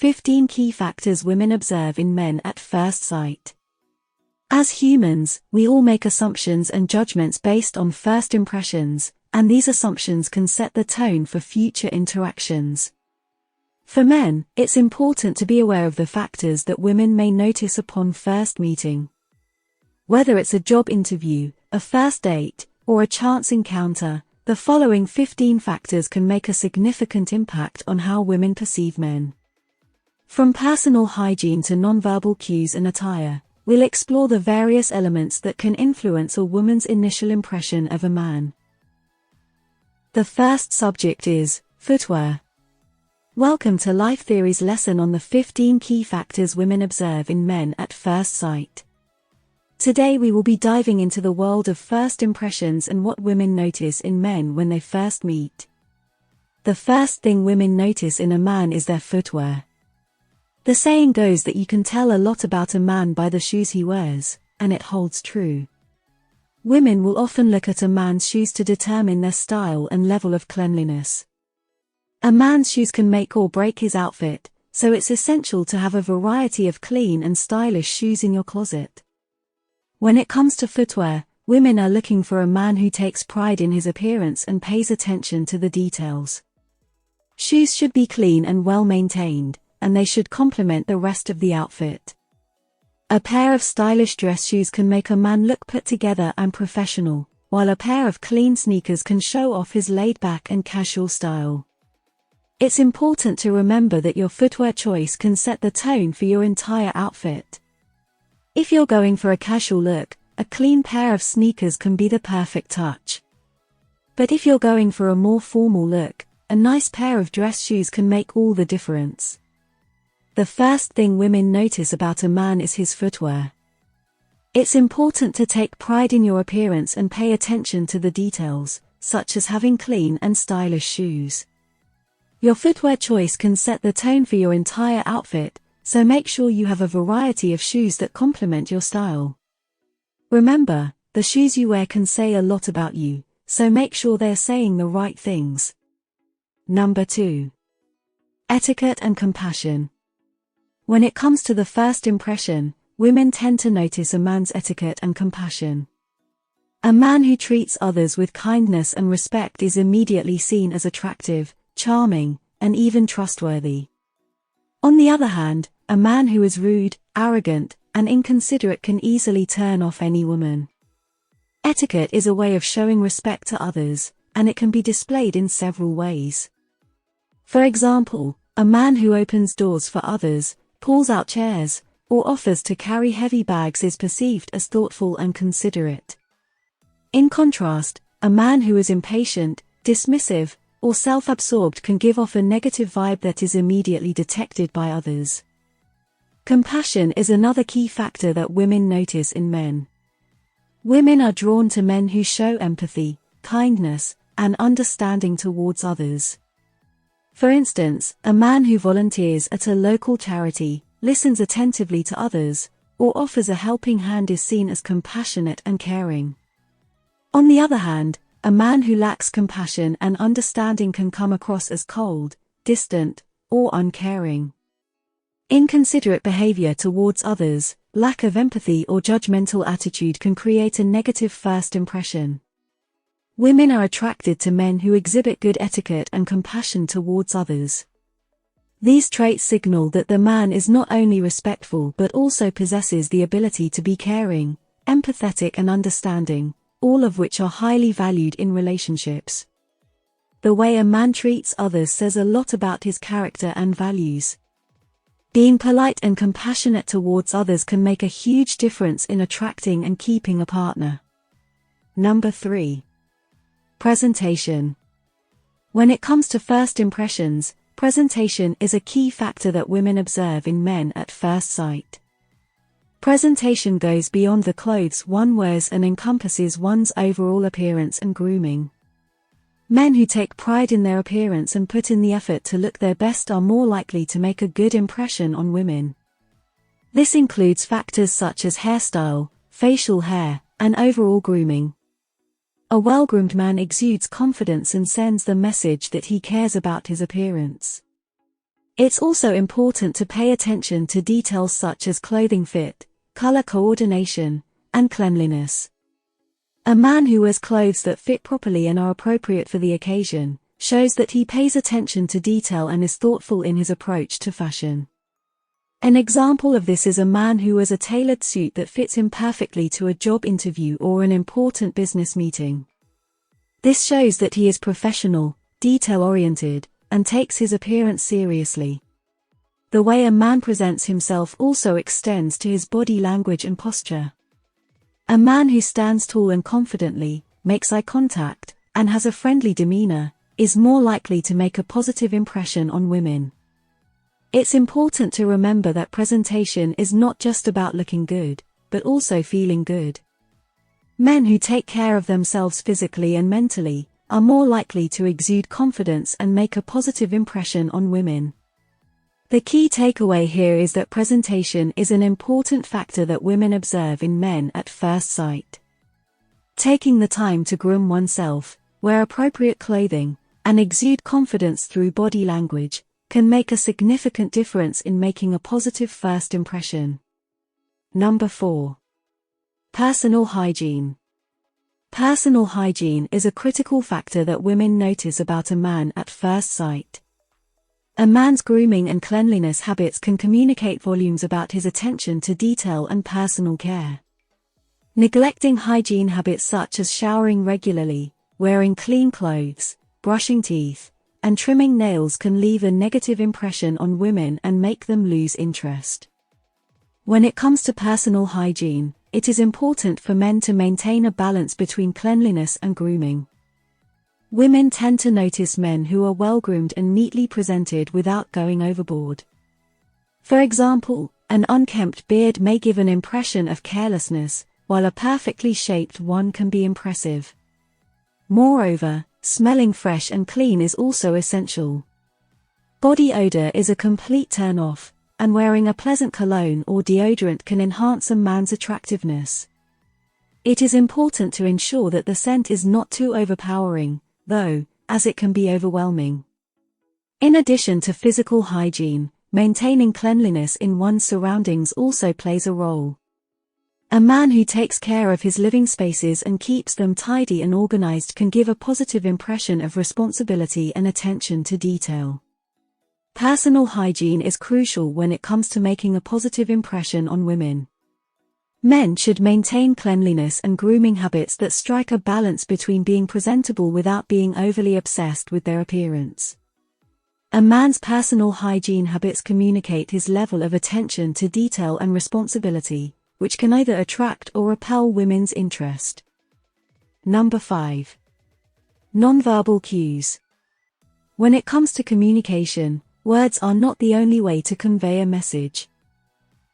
15 Key Factors Women Observe in Men at First Sight. As humans, we all make assumptions and judgments based on first impressions, and these assumptions can set the tone for future interactions. For men, it's important to be aware of the factors that women may notice upon first meeting. Whether it's a job interview, a first date, or a chance encounter, the following 15 factors can make a significant impact on how women perceive men. From personal hygiene to nonverbal cues and attire, we'll explore the various elements that can influence a woman's initial impression of a man. The first subject is footwear. Welcome to Life Theory's lesson on the 15 key factors women observe in men at first sight. Today we will be diving into the world of first impressions and what women notice in men when they first meet. The first thing women notice in a man is their footwear. The saying goes that you can tell a lot about a man by the shoes he wears, and it holds true. Women will often look at a man's shoes to determine their style and level of cleanliness. A man's shoes can make or break his outfit, so it's essential to have a variety of clean and stylish shoes in your closet. When it comes to footwear, women are looking for a man who takes pride in his appearance and pays attention to the details. Shoes should be clean and well maintained, and they should complement the rest of the outfit. A pair of stylish dress shoes can make a man look put together and professional, while a pair of clean sneakers can show off his laid-back and casual style. It's important to remember that your footwear choice can set the tone for your entire outfit. If you're going for a casual look, a clean pair of sneakers can be the perfect touch. But if you're going for a more formal look, a nice pair of dress shoes can make all the difference. The first thing women notice about a man is his footwear. It's important to take pride in your appearance and pay attention to the details, such as having clean and stylish shoes. Your footwear choice can set the tone for your entire outfit, so make sure you have a variety of shoes that complement your style. Remember, the shoes you wear can say a lot about you, so make sure they're saying the right things. Number 2. Etiquette and compassion. When it comes to the first impression, women tend to notice a man's etiquette and compassion. A man who treats others with kindness and respect is immediately seen as attractive, charming, and even trustworthy. On the other hand, a man who is rude, arrogant, and inconsiderate can easily turn off any woman. Etiquette is a way of showing respect to others, and it can be displayed in several ways. For example, a man who opens doors for others, pulls out chairs, or offers to carry heavy bags is perceived as thoughtful and considerate. In contrast, a man who is impatient, dismissive, or self-absorbed can give off a negative vibe that is immediately detected by others. Compassion is another key factor that women notice in men. Women are drawn to men who show empathy, kindness, and understanding towards others. For instance, a man who volunteers at a local charity, listens attentively to others, or offers a helping hand is seen as compassionate and caring. On the other hand, a man who lacks compassion and understanding can come across as cold, distant, or uncaring. Inconsiderate behavior towards others, lack of empathy or judgmental attitude can create a negative first impression. Women are attracted to men who exhibit good etiquette and compassion towards others. These traits signal that the man is not only respectful but also possesses the ability to be caring, empathetic and understanding, all of which are highly valued in relationships. The way a man treats others says a lot about his character and values. Being polite and compassionate towards others can make a huge difference in attracting and keeping a partner. Number 3. Presentation. When it comes to first impressions, presentation is a key factor that women observe in men at first sight. Presentation goes beyond the clothes one wears and encompasses one's overall appearance and grooming. Men who take pride in their appearance and put in the effort to look their best are more likely to make a good impression on women. This includes factors such as hairstyle, facial hair, and overall grooming. A well-groomed man exudes confidence and sends the message that he cares about his appearance. It's also important to pay attention to details such as clothing fit, color coordination, and cleanliness. A man who wears clothes that fit properly and are appropriate for the occasion shows that he pays attention to detail and is thoughtful in his approach to fashion. An example of this is a man who wears a tailored suit that fits him perfectly to a job interview or an important business meeting. This shows that he is professional, detail-oriented, and takes his appearance seriously. The way a man presents himself also extends to his body language and posture. A man who stands tall and confidently, makes eye contact, and has a friendly demeanor, is more likely to make a positive impression on women. It's important to remember that presentation is not just about looking good, but also feeling good. Men who take care of themselves physically and mentally are more likely to exude confidence and make a positive impression on women. The key takeaway here is that presentation is an important factor that women observe in men at first sight. Taking the time to groom oneself, wear appropriate clothing, and exude confidence through body language can make a significant difference in making a positive first impression. Number 4. Personal hygiene. Personal hygiene is a critical factor that women notice about a man at first sight. A man's grooming and cleanliness habits can communicate volumes about his attention to detail and personal care. Neglecting hygiene habits such as showering regularly, wearing clean clothes, brushing teeth, and trimming nails can leave a negative impression on women and make them lose interest. When it comes to personal hygiene, it is important for men to maintain a balance between cleanliness and grooming. Women tend to notice men who are well-groomed and neatly presented without going overboard. For example, an unkempt beard may give an impression of carelessness, while a perfectly shaped one can be impressive. Moreover, smelling fresh and clean is also essential. Body odor is a complete turn-off, and wearing a pleasant cologne or deodorant can enhance a man's attractiveness. It is important to ensure that the scent is not too overpowering, though, as it can be overwhelming. In addition to physical hygiene, maintaining cleanliness in one's surroundings also plays a role. A man who takes care of his living spaces and keeps them tidy and organized can give a positive impression of responsibility and attention to detail. Personal hygiene is crucial when it comes to making a positive impression on women. Men should maintain cleanliness and grooming habits that strike a balance between being presentable without being overly obsessed with their appearance. A man's personal hygiene habits communicate his level of attention to detail and responsibility, which can either attract or repel women's interest. Number 5. Nonverbal cues. When it comes to communication, words are not the only way to convey a message.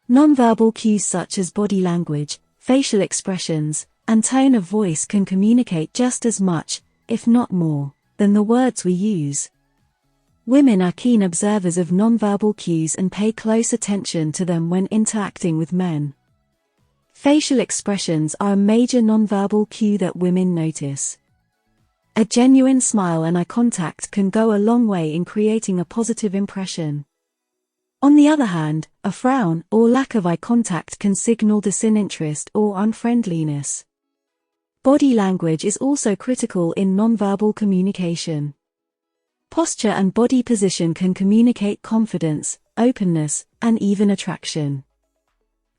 Nonverbal cues such as body language, facial expressions, and tone of voice can communicate just as much, if not more, than the words we use. Women are keen observers of nonverbal cues and pay close attention to them when interacting with men. Facial expressions are a major nonverbal cue that women notice. A genuine smile and eye contact can go a long way in creating a positive impression. On the other hand, a frown or lack of eye contact can signal disinterest or unfriendliness. Body language is also critical in nonverbal communication. Posture and body position can communicate confidence, openness, and even attraction.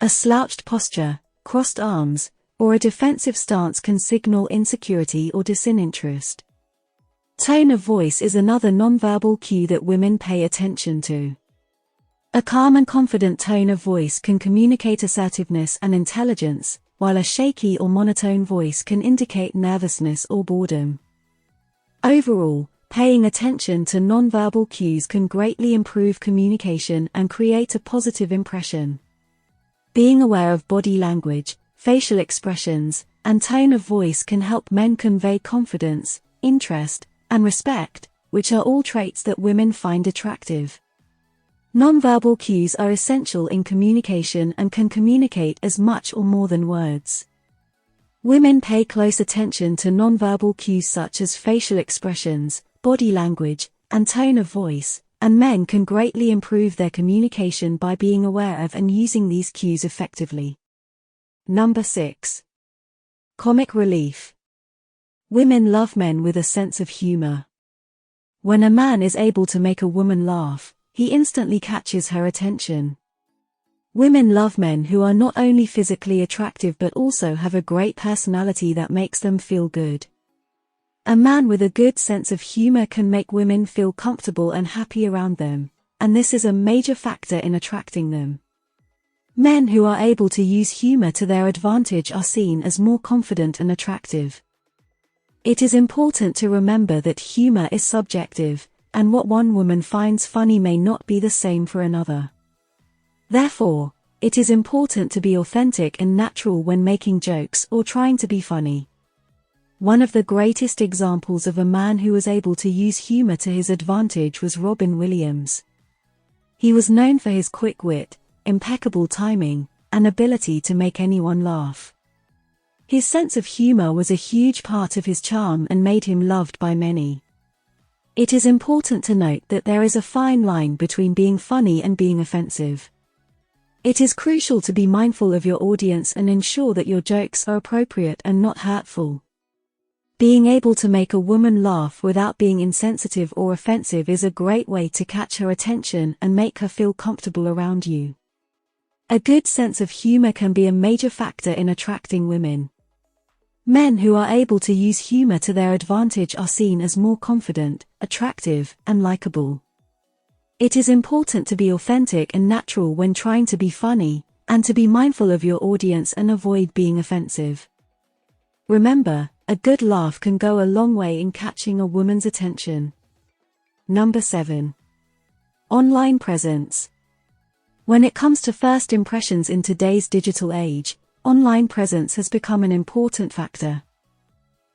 A slouched posture, crossed arms, or a defensive stance can signal insecurity or disinterest. Tone of voice is another nonverbal cue that women pay attention to. A calm and confident tone of voice can communicate assertiveness and intelligence, while a shaky or monotone voice can indicate nervousness or boredom. Overall, paying attention to nonverbal cues can greatly improve communication and create a positive impression. Being aware of body language, facial expressions, and tone of voice can help men convey confidence, interest, and respect, which are all traits that women find attractive. Nonverbal cues are essential in communication and can communicate as much or more than words. Women pay close attention to nonverbal cues such as facial expressions, body language, and tone of voice, and men can greatly improve their communication by being aware of and using these cues effectively. Number 6. Comic relief. Women love men with a sense of humor. When a man is able to make a woman laugh, he instantly catches her attention. Women love men who are not only physically attractive but also have a great personality that makes them feel good. A man with a good sense of humor can make women feel comfortable and happy around them, and this is a major factor in attracting them. Men who are able to use humor to their advantage are seen as more confident and attractive. It is important to remember that humor is subjective, and what one woman finds funny may not be the same for another. Therefore, it is important to be authentic and natural when making jokes or trying to be funny. One of the greatest examples of a man who was able to use humor to his advantage was Robin Williams. He was known for his quick wit, impeccable timing, and ability to make anyone laugh. His sense of humor was a huge part of his charm and made him loved by many. It is important to note that there is a fine line between being funny and being offensive. It is crucial to be mindful of your audience and ensure that your jokes are appropriate and not hurtful. Being able to make a woman laugh without being insensitive or offensive is a great way to catch her attention and make her feel comfortable around you. A good sense of humor can be a major factor in attracting women. Men who are able to use humor to their advantage are seen as more confident, attractive, and likable. It is important to be authentic and natural when trying to be funny, and to be mindful of your audience and avoid being offensive. Remember, a good laugh can go a long way in catching a woman's attention. Number 7. Online presence. When it comes to first impressions in today's digital age, online presence has become an important factor.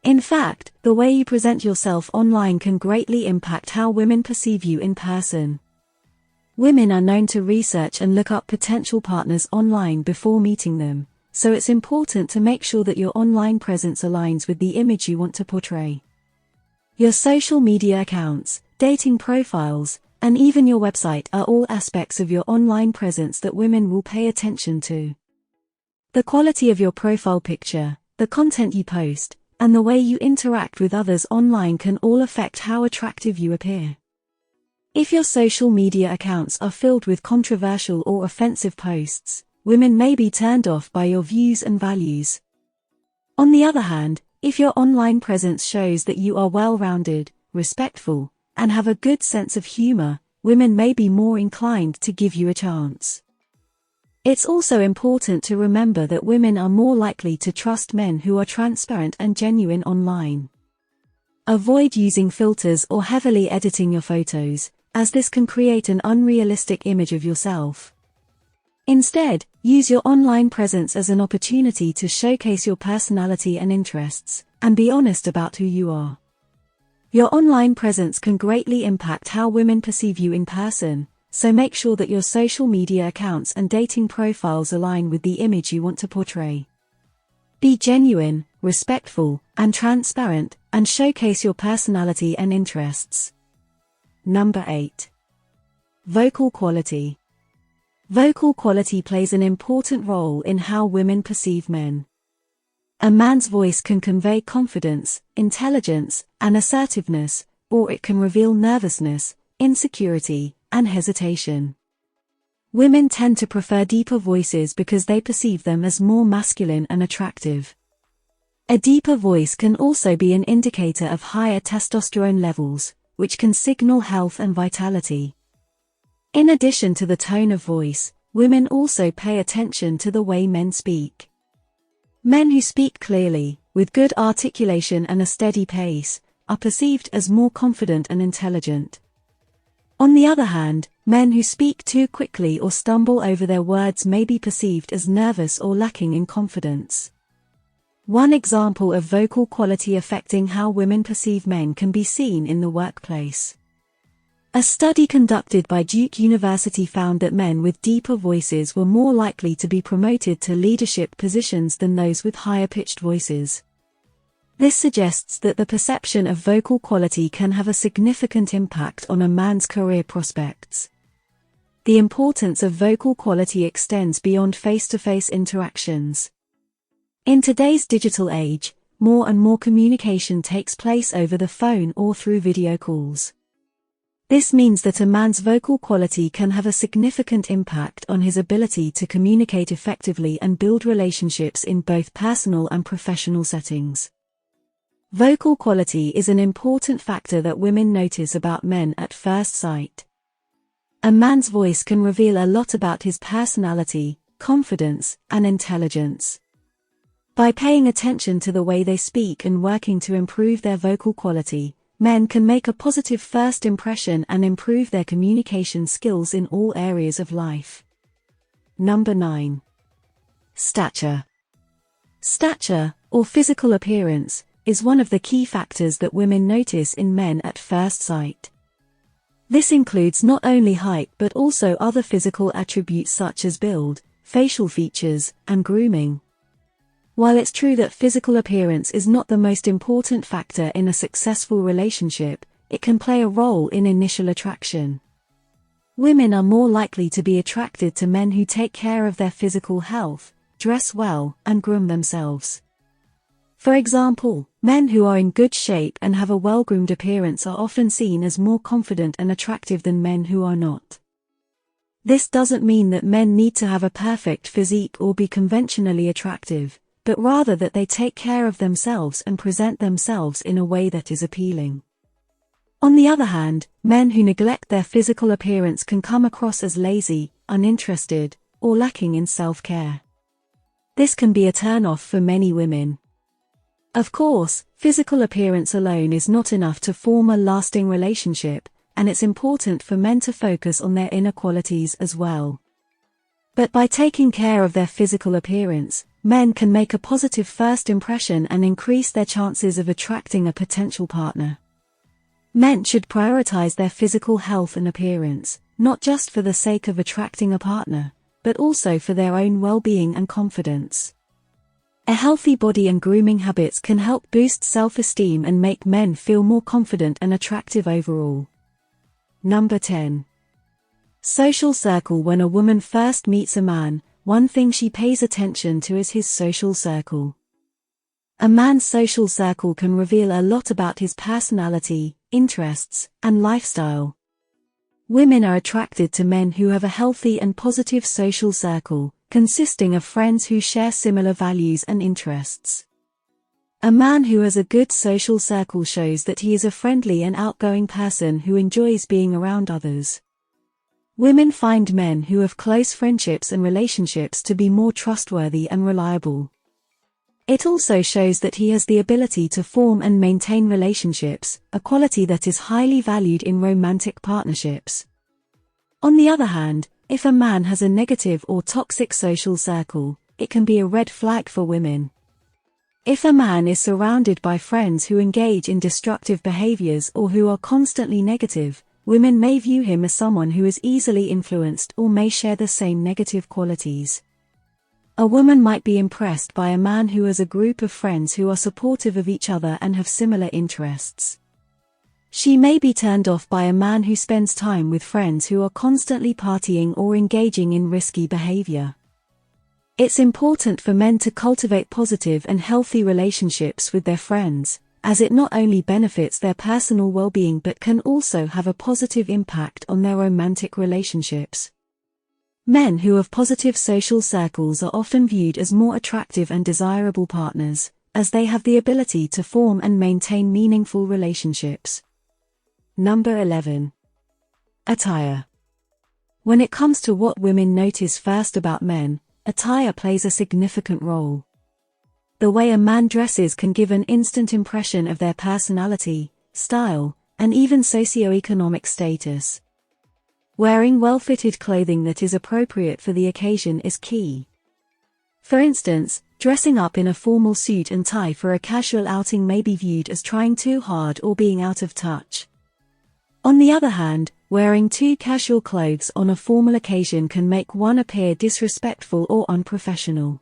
In fact, the way you present yourself online can greatly impact how women perceive you in person. Women are known to research and look up potential partners online before meeting them, so it's important to make sure that your online presence aligns with the image you want to portray. Your social media accounts, dating profiles, and even your website are all aspects of your online presence that women will pay attention to. The quality of your profile picture, the content you post, and the way you interact with others online can all affect how attractive you appear. If your social media accounts are filled with controversial or offensive posts, women may be turned off by your views and values. On the other hand, if your online presence shows that you are well-rounded, respectful, and have a good sense of humor, women may be more inclined to give you a chance. It's also important to remember that women are more likely to trust men who are transparent and genuine online. Avoid using filters or heavily editing your photos, as this can create an unrealistic image of yourself. Instead, use your online presence as an opportunity to showcase your personality and interests, and be honest about who you are. Your online presence can greatly impact how women perceive you in person, so make sure that your social media accounts and dating profiles align with the image you want to portray. Be genuine, respectful, and transparent, and showcase your personality and interests. Number 8. Vocal quality. Vocal quality plays an important role in how women perceive men. A man's voice can convey confidence, intelligence, and assertiveness, or it can reveal nervousness, insecurity, and hesitation. Women tend to prefer deeper voices because they perceive them as more masculine and attractive. A deeper voice can also be an indicator of higher testosterone levels, which can signal health and vitality. In addition to the tone of voice, women also pay attention to the way men speak. Men who speak clearly, with good articulation and a steady pace, are perceived as more confident and intelligent. On the other hand, men who speak too quickly or stumble over their words may be perceived as nervous or lacking in confidence. One example of vocal quality affecting how women perceive men can be seen in the workplace. A study conducted by Duke University found that men with deeper voices were more likely to be promoted to leadership positions than those with higher-pitched voices. This suggests that the perception of vocal quality can have a significant impact on a man's career prospects. The importance of vocal quality extends beyond face-to-face interactions. In today's digital age, more and more communication takes place over the phone or through video calls. This means that a man's vocal quality can have a significant impact on his ability to communicate effectively and build relationships in both personal and professional settings. Vocal quality is an important factor that women notice about men at first sight. A man's voice can reveal a lot about his personality, confidence, and intelligence. By paying attention to the way they speak and working to improve their vocal quality, men can make a positive first impression and improve their communication skills in all areas of life. Number 9. Stature. Stature, or physical appearance, is one of the key factors that women notice in men at first sight. This includes not only height but also other physical attributes such as build, facial features, and grooming. While it's true that physical appearance is not the most important factor in a successful relationship, it can play a role in initial attraction. Women are more likely to be attracted to men who take care of their physical health, dress well, and groom themselves. For example, men who are in good shape and have a well-groomed appearance are often seen as more confident and attractive than men who are not. This doesn't mean that men need to have a perfect physique or be conventionally attractive, but rather that they take care of themselves and present themselves in a way that is appealing. On the other hand, men who neglect their physical appearance can come across as lazy, uninterested, or lacking in self-care. This can be a turn-off for many women. Of course, physical appearance alone is not enough to form a lasting relationship, and it's important for men to focus on their inner qualities as well. But by taking care of their physical appearance, men can make a positive first impression and increase their chances of attracting a potential partner. Men should prioritize their physical health and appearance, not just for the sake of attracting a partner, but also for their own well-being and confidence. A healthy body and grooming habits can help boost self-esteem and make men feel more confident and attractive overall. Number 10. Social circle. When a woman first meets a man, one thing she pays attention to is his social circle. A man's social circle can reveal a lot about his personality, interests, and lifestyle. Women are attracted to men who have a healthy and positive social circle, consisting of friends who share similar values and interests. A man who has a good social circle shows that he is a friendly and outgoing person who enjoys being around others. Women find men who have close friendships and relationships to be more trustworthy and reliable. It also shows that he has the ability to form and maintain relationships, a quality that is highly valued in romantic partnerships. On the other hand, if a man has a negative or toxic social circle, it can be a red flag for women. If a man is surrounded by friends who engage in destructive behaviors or who are constantly negative, women may view him as someone who is easily influenced or may share the same negative qualities. A woman might be impressed by a man who has a group of friends who are supportive of each other and have similar interests. She may be turned off by a man who spends time with friends who are constantly partying or engaging in risky behavior. It's important for men to cultivate positive and healthy relationships with their friends, as it not only benefits their personal well-being but can also have a positive impact on their romantic relationships. Men who have positive social circles are often viewed as more attractive and desirable partners, as they have the ability to form and maintain meaningful relationships. Number 11. Attire. When it comes to what women notice first about men, attire plays a significant role. The way a man dresses can give an instant impression of their personality, style, and even socioeconomic status. Wearing well-fitted clothing that is appropriate for the occasion is key. For instance, dressing up in a formal suit and tie for a casual outing may be viewed as trying too hard or being out of touch. On the other hand, wearing too casual clothes on a formal occasion can make one appear disrespectful or unprofessional.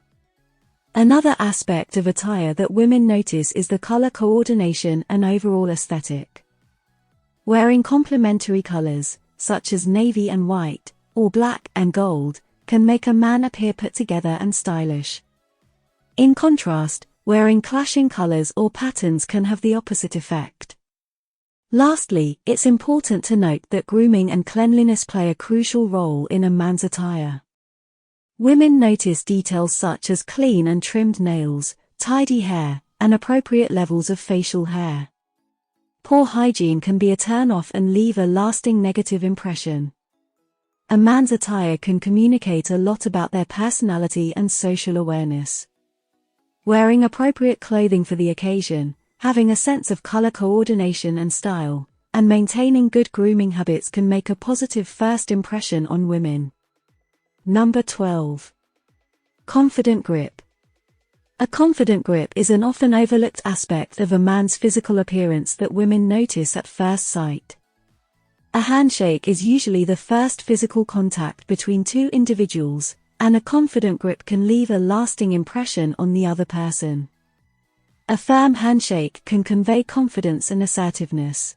Another aspect of attire that women notice is the color coordination and overall aesthetic. Wearing complementary colors, such as navy and white, or black and gold, can make a man appear put together and stylish. In contrast, wearing clashing colors or patterns can have the opposite effect. Lastly, it's important to note that grooming and cleanliness play a crucial role in a man's attire. Women notice details such as clean and trimmed nails, tidy hair, and appropriate levels of facial hair. Poor hygiene can be a turn-off and leave a lasting negative impression. A man's attire can communicate a lot about their personality and social awareness. Wearing appropriate clothing for the occasion, having a sense of color coordination and style, and maintaining good grooming habits can make a positive first impression on women. Number 12. Confident grip. A confident grip is an often overlooked aspect of a man's physical appearance that women notice at first sight. A handshake is usually the first physical contact between two individuals, and a confident grip can leave a lasting impression on the other person. A firm handshake can convey confidence and assertiveness.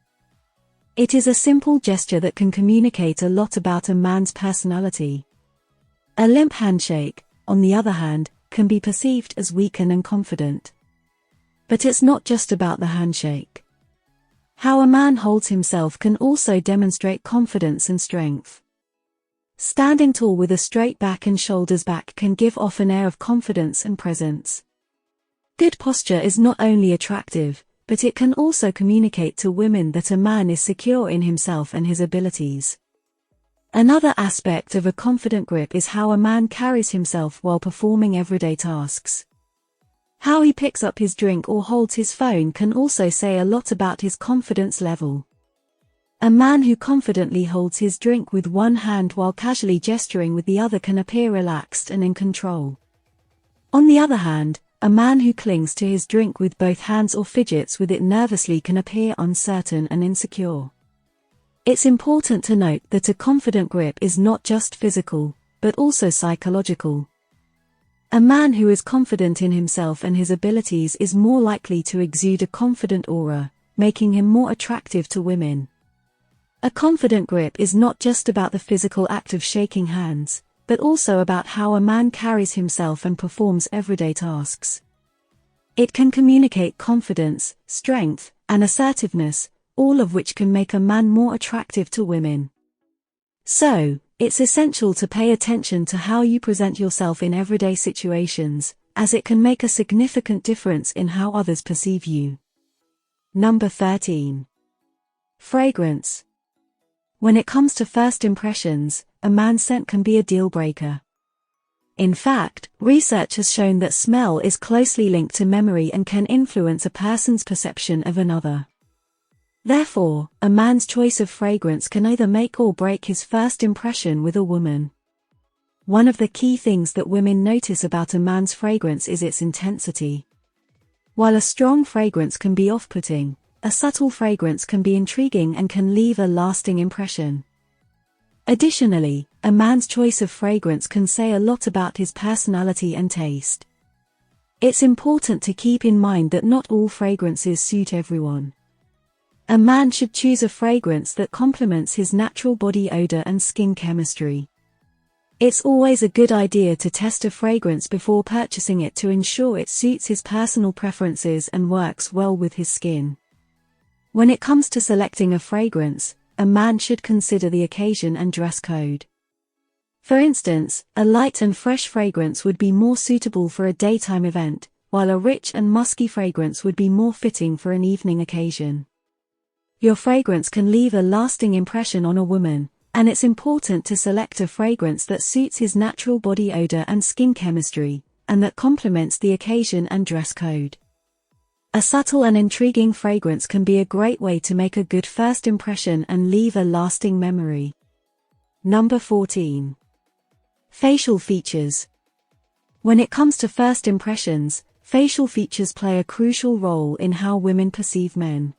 It is a simple gesture that can communicate a lot about a man's personality. A limp handshake, on the other hand, can be perceived as weak and unconfident. But it's not just about the handshake. How a man holds himself can also demonstrate confidence and strength. Standing tall with a straight back and shoulders back can give off an air of confidence and presence. Good posture is not only attractive, but it can also communicate to women that a man is secure in himself and his abilities. Another aspect of a confident grip is how a man carries himself while performing everyday tasks. How he picks up his drink or holds his phone can also say a lot about his confidence level. A man who confidently holds his drink with one hand while casually gesturing with the other can appear relaxed and in control. On the other hand, a man who clings to his drink with both hands or fidgets with it nervously can appear uncertain and insecure. It's important to note that a confident grip is not just physical, but also psychological. A man who is confident in himself and his abilities is more likely to exude a confident aura, making him more attractive to women. A confident grip is not just about the physical act of shaking hands, but also about how a man carries himself and performs everyday tasks. It can communicate confidence, strength, and assertiveness, all of which can make a man more attractive to women. So, it's essential to pay attention to how you present yourself in everyday situations, as it can make a significant difference in how others perceive you. Number 13. Fragrance. When it comes to first impressions, a man's scent can be a deal breaker. In fact, research has shown that smell is closely linked to memory and can influence a person's perception of another. Therefore, a man's choice of fragrance can either make or break his first impression with a woman. One of the key things that women notice about a man's fragrance is its intensity. While a strong fragrance can be off-putting, a subtle fragrance can be intriguing and can leave a lasting impression. Additionally, a man's choice of fragrance can say a lot about his personality and taste. It's important to keep in mind that not all fragrances suit everyone. A man should choose a fragrance that complements his natural body odor and skin chemistry. It's always a good idea to test a fragrance before purchasing it to ensure it suits his personal preferences and works well with his skin. When it comes to selecting a fragrance, a man should consider the occasion and dress code. For instance, a light and fresh fragrance would be more suitable for a daytime event, while a rich and musky fragrance would be more fitting for an evening occasion. Your fragrance can leave a lasting impression on a woman, and it's important to select a fragrance that suits his natural body odor and skin chemistry, and that complements the occasion and dress code. A subtle and intriguing fragrance can be a great way to make a good first impression and leave a lasting memory. Number 14. Facial features. When it comes to first impressions, facial features play a crucial role in how women perceive men.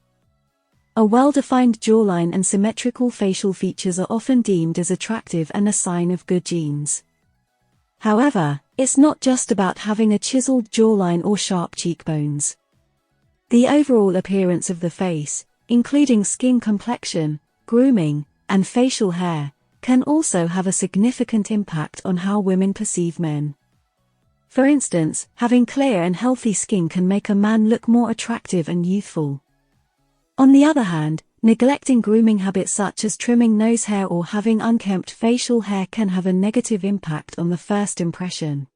A well-defined jawline and symmetrical facial features are often deemed as attractive and a sign of good genes. However, it's not just about having a chiseled jawline or sharp cheekbones. The overall appearance of the face, including skin complexion, grooming, and facial hair, can also have a significant impact on how women perceive men. For instance, having clear and healthy skin can make a man look more attractive and youthful. On the other hand, neglecting grooming habits such as trimming nose hair or having unkempt facial hair can have a negative impact on the first impression.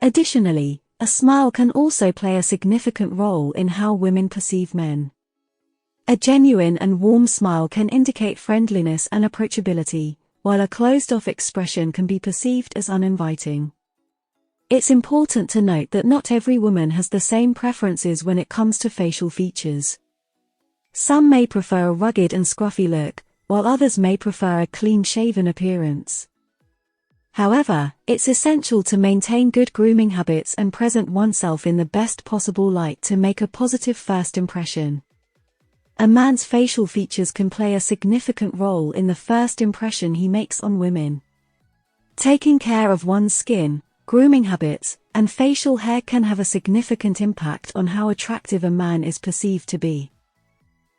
Additionally, a smile can also play a significant role in how women perceive men. A genuine and warm smile can indicate friendliness and approachability, while a closed-off expression can be perceived as uninviting. It's important to note that not every woman has the same preferences when it comes to facial features. Some may prefer a rugged and scruffy look, while others may prefer a clean-shaven appearance. However, it's essential to maintain good grooming habits and present oneself in the best possible light to make a positive first impression. A man's facial features can play a significant role in the first impression he makes on women. Taking care of one's skin, grooming habits, and facial hair can have a significant impact on how attractive a man is perceived to be.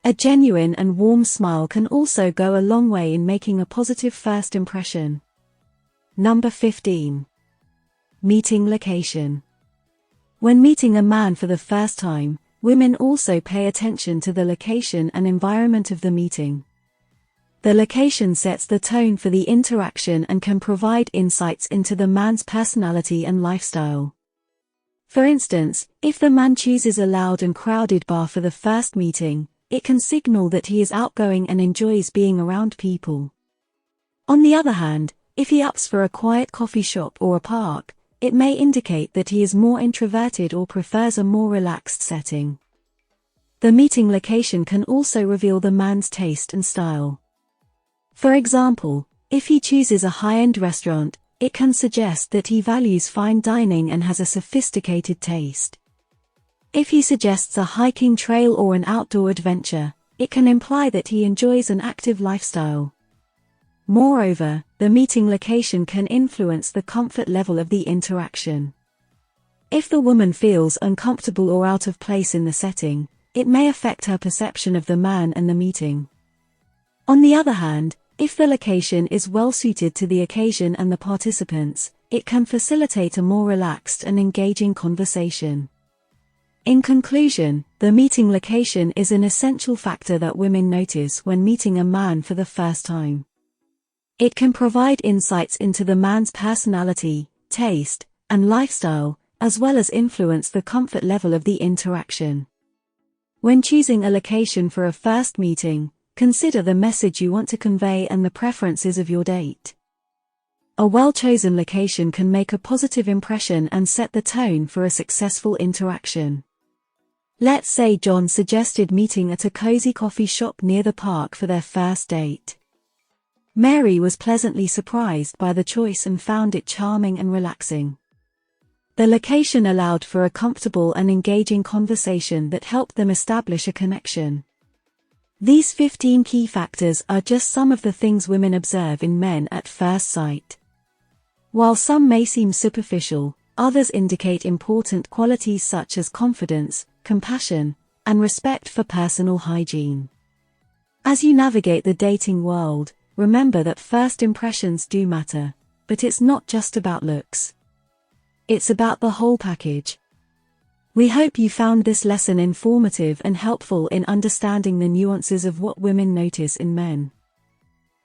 A genuine and warm smile can also go a long way in making a positive first impression. Number 15. Meeting location. When meeting a man for the first time, women also pay attention to the location and environment of the meeting. The location sets the tone for the interaction and can provide insights into the man's personality and lifestyle. For instance, if the man chooses a loud and crowded bar for the first meeting, it can signal that he is outgoing and enjoys being around people. On the other hand, if he opts for a quiet coffee shop or a park, it may indicate that he is more introverted or prefers a more relaxed setting. The meeting location can also reveal the man's taste and style. For example, if he chooses a high-end restaurant, it can suggest that he values fine dining and has a sophisticated taste. If he suggests a hiking trail or an outdoor adventure, it can imply that he enjoys an active lifestyle. Moreover, the meeting location can influence the comfort level of the interaction. If the woman feels uncomfortable or out of place in the setting, it may affect her perception of the man and the meeting. On the other hand, if the location is well suited to the occasion and the participants, it can facilitate a more relaxed and engaging conversation. In conclusion, the meeting location is an essential factor that women notice when meeting a man for the first time. It can provide insights into the man's personality, taste, and lifestyle, as well as influence the comfort level of the interaction. When choosing a location for a first meeting, consider the message you want to convey and the preferences of your date. A well-chosen location can make a positive impression and set the tone for a successful interaction. Let's say John suggested meeting at a cozy coffee shop near the park for their first date. Mary was pleasantly surprised by the choice and found it charming and relaxing. The location allowed for a comfortable and engaging conversation that helped them establish a connection. These 15 key factors are just some of the things women observe in men at first sight. While some may seem superficial, others indicate important qualities such as confidence, compassion, and respect for personal hygiene. As you navigate the dating world, remember that first impressions do matter, but it's not just about looks. It's about the whole package. We hope you found this lesson informative and helpful in understanding the nuances of what women notice in men.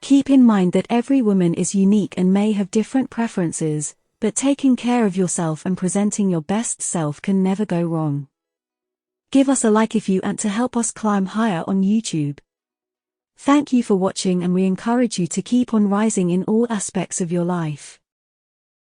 Keep in mind that every woman is unique and may have different preferences, but taking care of yourself and presenting your best self can never go wrong. Give us a like if you want to help us climb higher on YouTube. Thank you for watching, and we encourage you to keep on rising in all aspects of your life.